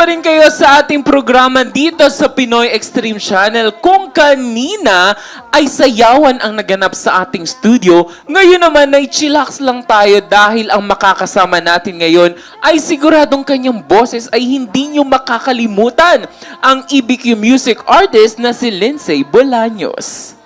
pa rin kayo sa ating programa dito sa Pinoy Extreme Channel. Kung kanina ay sayawan ang naganap sa ating studio, ngayon naman ay chillax lang tayo dahil ang makakasama natin ngayon ay siguradong kanyang boses ay hindi nyo makakalimutan, ang EBQ music artist na si Lindsay Bolaños.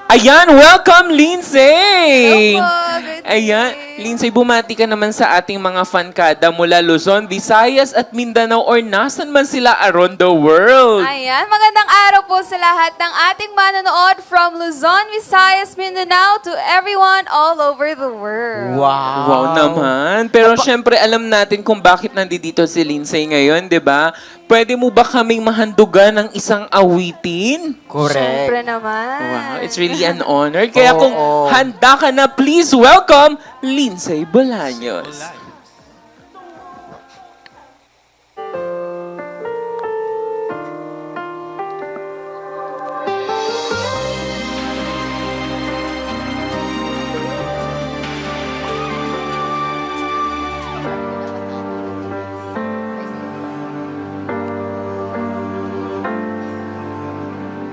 Ayan, welcome Lindsay! Hello po, good Ayan, evening. Lindsay, bumati ka naman sa ating mga fankada mula Luzon, Visayas at Mindanao or nasan man sila around the world. Ayan, magandang araw po sa lahat ng ating manonood from Luzon, Visayas, Mindanao to everyone all over the world. Wow naman. Pero syempre alam natin kung bakit nandito si Lindsay ngayon, di ba? Pwede mo ba kaming mahandugan ng isang awitin? Siyempre naman. Wow, it's really an honor. Kaya kung Oo. handa ka na, please welcome Lindsay Bolaños.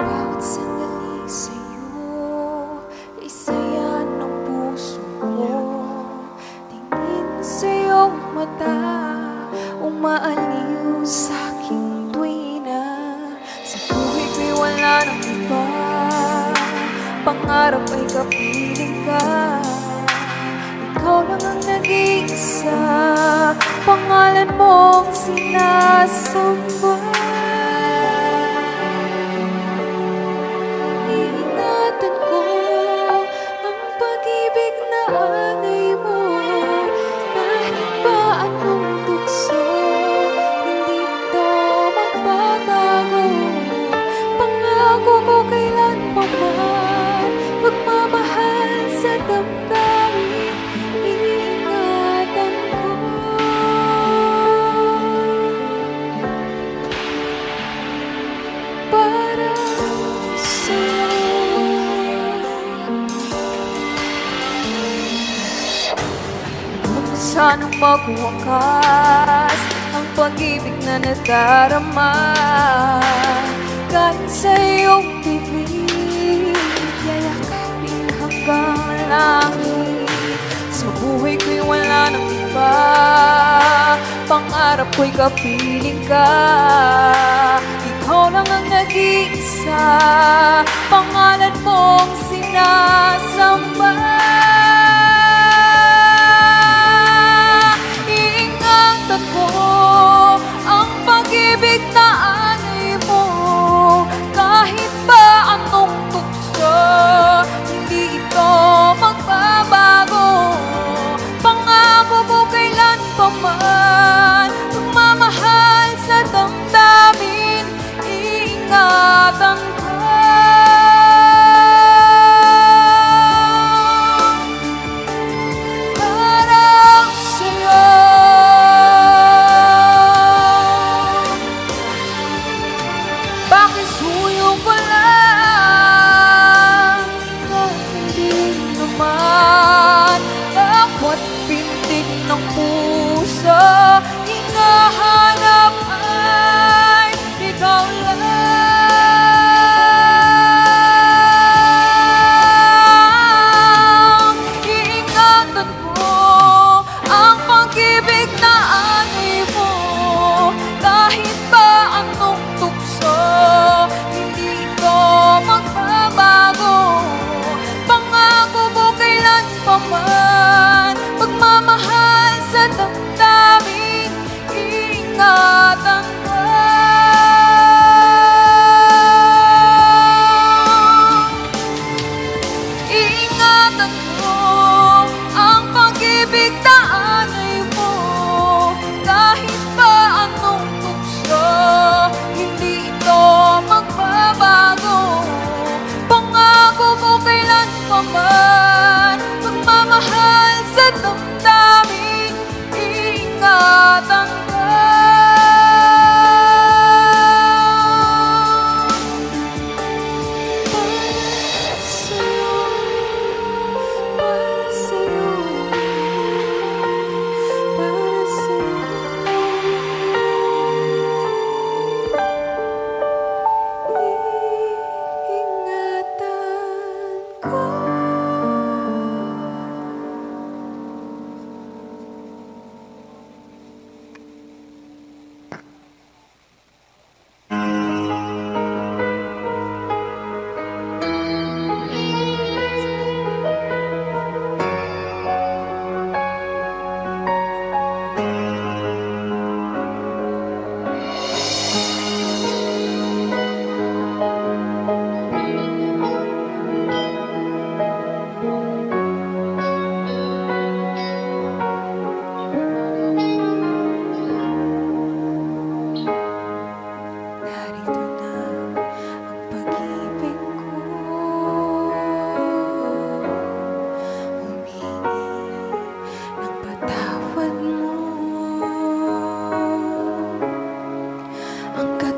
Bawat sandali sa'yo ay saya ng puso ko. Tingin sa iyong mata, umaaliw sa'king tuwina. Sa buhay ko'y wala nang iba, pangarap ay kapiling ka. Ikaw lang ang nag-iisa, pangalan mong sinasamba. Iingatan ko ang pag-ibig na alay mo. Kahit pa anong tukso, hindi ito magbabago. Pangako ko kailan pa man, pagmamahal sa damdamin, iingatan ko. Para sa'yo. Sanang magwakas ang pag-ibig na nadarama. Kahit sa iyong bibig, yayakapin hanggang langit. Sa buhay ko'y wala nang iba, pangarap ko'y kapiling ka. Ikaw lang ang nag-iisa, pangalan mong sinasamba. Iingatan ko ang pag-ibig na alay mo. Kahit ba anong tukso, hindi ito magbabago. Pangako ko kailan pa man, pagmamahal sa damdamin, iingatan ka.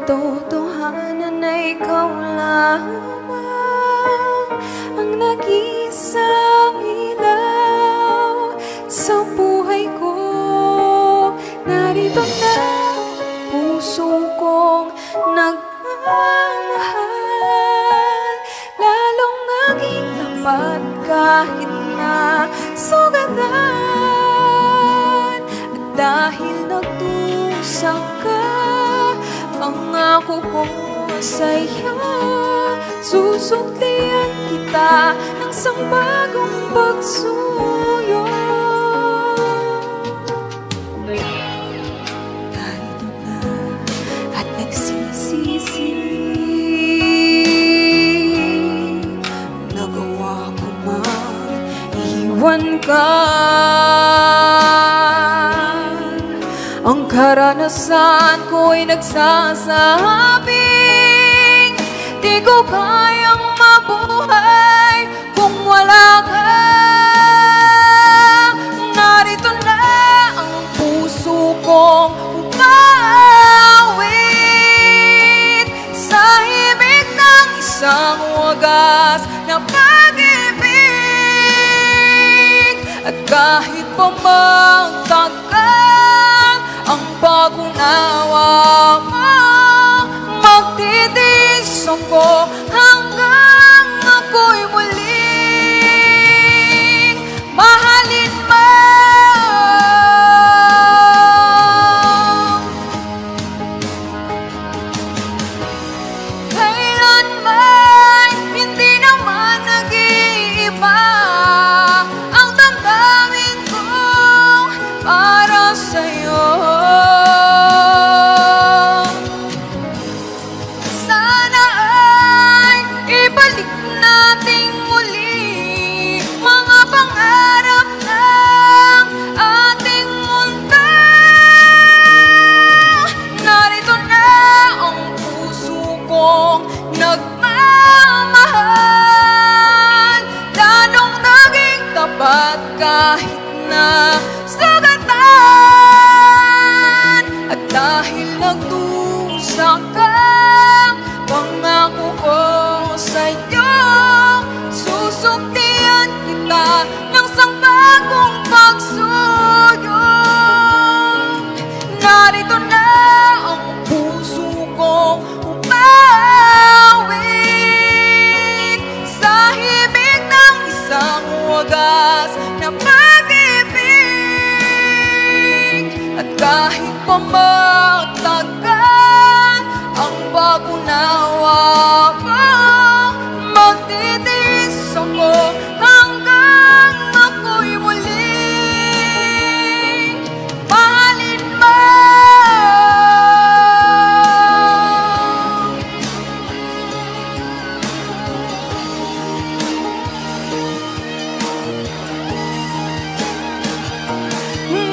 katotohanan na ikaw lamang ang nag-iisang ilaw sa buhay ko. Narito na puso kong nagmamahal, lalong naging tapat kahit na sugatan. At dahil nagdusa ka, pangako ko sa'yo, susuklian kita ng isang bagong pagsuyo. Narito na at nagsisisi, nagawa ko man iwan ka. Ang karanasan ko'y nagsasabing di ko kayang mabuhay kung wala ka. Narito na ang puso kong umawit sa himig ng isang wagas na pag-ibig. At kahit pa magtagal ang pag-unawa mo, magtitiis ako hanggang ako'y muling mahalin mo. Kailanman hindi naman nag-iiba ang damdamin ko para sa'yo. Sana ay ibalik nating muli mga pangarap ng ating mundo. Narito na ang puso kong nagmamahal, lalong naging tapat kahit na sugatan. At dahil nagdusa ka, pangako ko sa'yo, susuklian kita ng isang bagong pagsuyo. Narito na ang puso kong umawit sa himig ng isang wagas na pag-ibig. At kahit pa magtagal ang pag-unawa mo, magtitiis ako hanggang ako'y muling mahalin mo.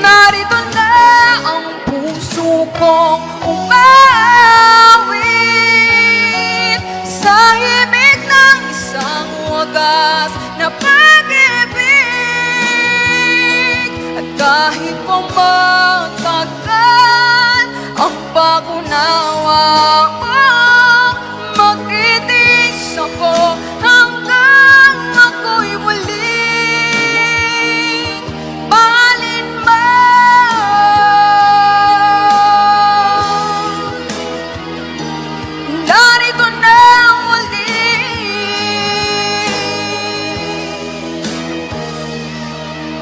Narito na ang puso kong umawit sa himig ng isang wagas na pag-ibig. At kahit pa magtagal ang pag-unawa mo, magtitiis ako hanggang ako'y muling mahalin mo. Narito na muli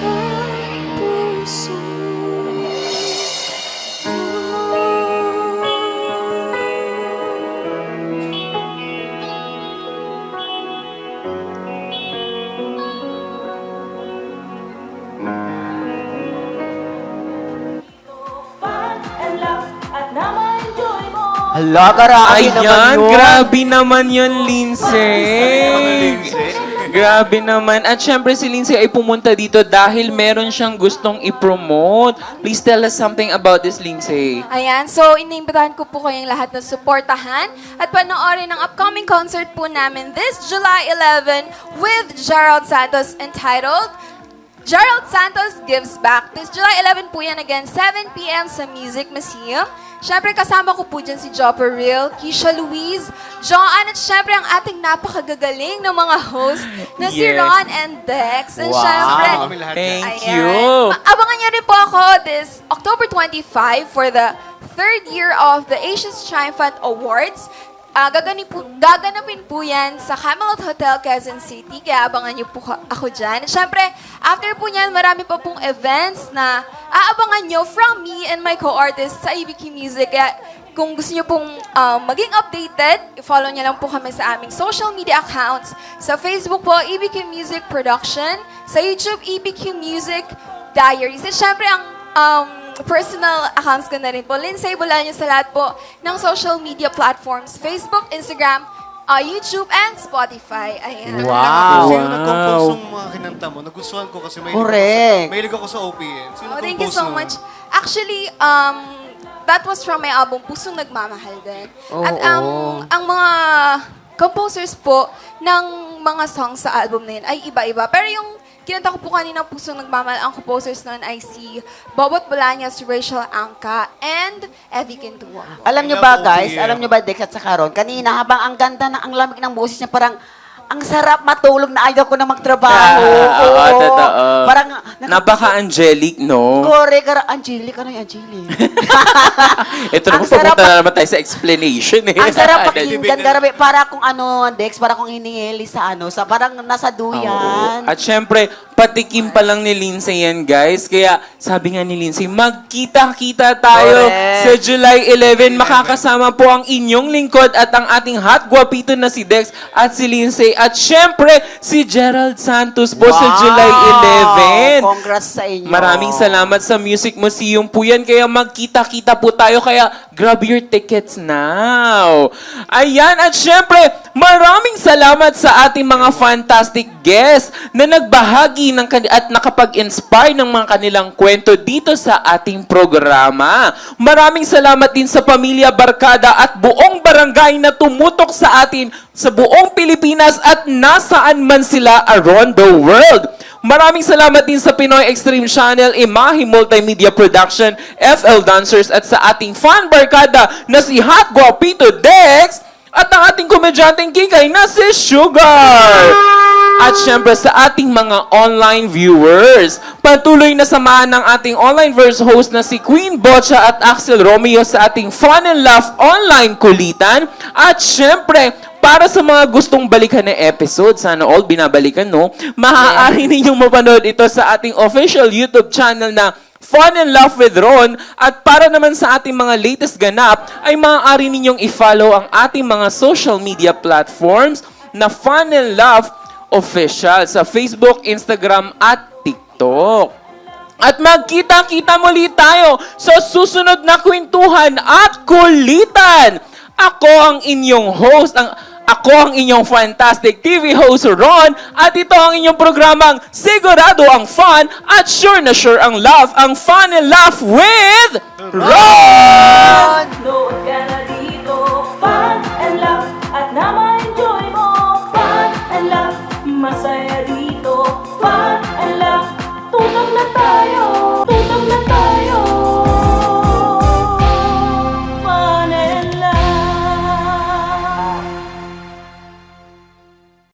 ang puso. Fun and laugh at na-enjoy mo. Hala, karami naman Ayan, yun. grabe naman yun, Lindsay. Grabe naman. At syempre si Lindsay ay pumunta dito dahil meron siyang gustong i-promote. Please tell us something about this, Lindsay. Ayan, so inimbitahan ko po kayong lahat na suportahan at panoorin ang upcoming concert po namin this July 11 with Gerald Santos entitled Gerald Santos Gives Back. This July 11 po yan again, 7 p.m. sa Music Museum. Syempre, kasama ko po dyan si Jopper Real, Keisha Louise, Joanne, at syempre ang ating napakagagaling ng mga host na si Yes. Ron and Dex. And Wow. syempre, Thank ayan. you. Abangan niyo rin po ako this October 25 for the third year of the Asia's Triumphant Awards. Gaganapin po yan sa Camelot Hotel, Quezon City. Kaya abangan niyo po ako dyan. At syempre, after po niyan, marami pa pong events na aabangan niyo from me and my co-artists sa EBQ Music. Kaya kung gusto niyo pong maging updated, follow niyo lang po kami sa aming social media accounts. Sa Facebook po, EBQ Music Production. Sa YouTube, EBQ Music Diaries. At syempre, ang personal accounts ko na rin po. Lindsay Bolaño sa lahat po ng social media platforms. Facebook, Instagram, YouTube, and Spotify. Ayan. Wow. Sino nag-compose ng mga kinanta mo? Nagustuhan ko kasi Correct. mahilig ako sa OPM. Sino Oh, thank you compose so nun? much. Actually, that was from my album, Pusong Nagmamahal din. At ang mga composers po ng mga songs sa album na yun ay iba-iba. Pero yung kinanta ko po kanina, Pusong Nagmamahal, ang composers nun ay si Bobot Bolaños, Rachel Angka, and Evie Quintuo. Alam nyo ba, guys? Alam nyo ba, Dex at saka Ron? Kanina, habang ang ganda na ang lamig ng boses niya, parang ang sarap matulog na ayaw ko na magtrabaho. Oo, totoo. Parang, Napaka-angelic, no? Correct, Angelic. Ano yung Angelic? Ito naman, Ang sarap papunta na naman tayo sa explanation eh. Ang sarap pakinggan, grabe. Para kung ano, Dex, para kung hiningili sa ano, sa parang nasa duyan. At syempre, patikim pa lang ni Lindsay yan, guys. Kaya sabi nga ni Lindsay, magkita-kita tayo Correct. sa July 11. Makakasama po ang inyong lingkod at ang ating hot guwapito na si Dex at si Lindsay. At syempre, si Gerald Santos po sa July 11. Congrats sa inyo. Maraming salamat sa Music Museum po yan. Kaya magkita-kita po tayo. Kaya grab your tickets now. Ayan. At syempre, maraming salamat sa ating mga fantastic guests na nagbahagi at nakapag-inspire ng mga kanilang kwento dito sa ating programa. Maraming salamat din sa pamilya Barkada at buong barangay na tumutok sa atin sa buong Pilipinas at nasaan man sila around the world. Maraming salamat din sa Pinoy Extreme Channel, Imahe Multimedia Production, FL Dancers at sa ating fan barkada na si Hot Guapito Dex at ang ating komedyanteng kikay na si Sugar. At syempre sa ating mga online viewers, patuloy na samahan ng ating online verse host na si Queen Bocha at Axel Romeo sa ating Fun and Laugh online kulitan. At syempre, para sa mga gustong balikan na episode, sana all binabalikan, no? Maaari ninyong mapanood ito sa ating official YouTube channel na Fun and Laugh with Ron. At para naman sa ating mga latest ganap, ay maaari ninyong i-follow ang ating mga social media platforms na Fun and Laugh Official sa Facebook, Instagram, at TikTok. At magkita-kita muli tayo sa susunod na kwentuhan at kulitan. Ako ang inyong host, ako ang inyong fantastic TV host, Ron, at ito ang inyong programang Sigurado ang Fun at Sure na Sure ang Love, ang Fun and Laugh with Ron! Nood ka na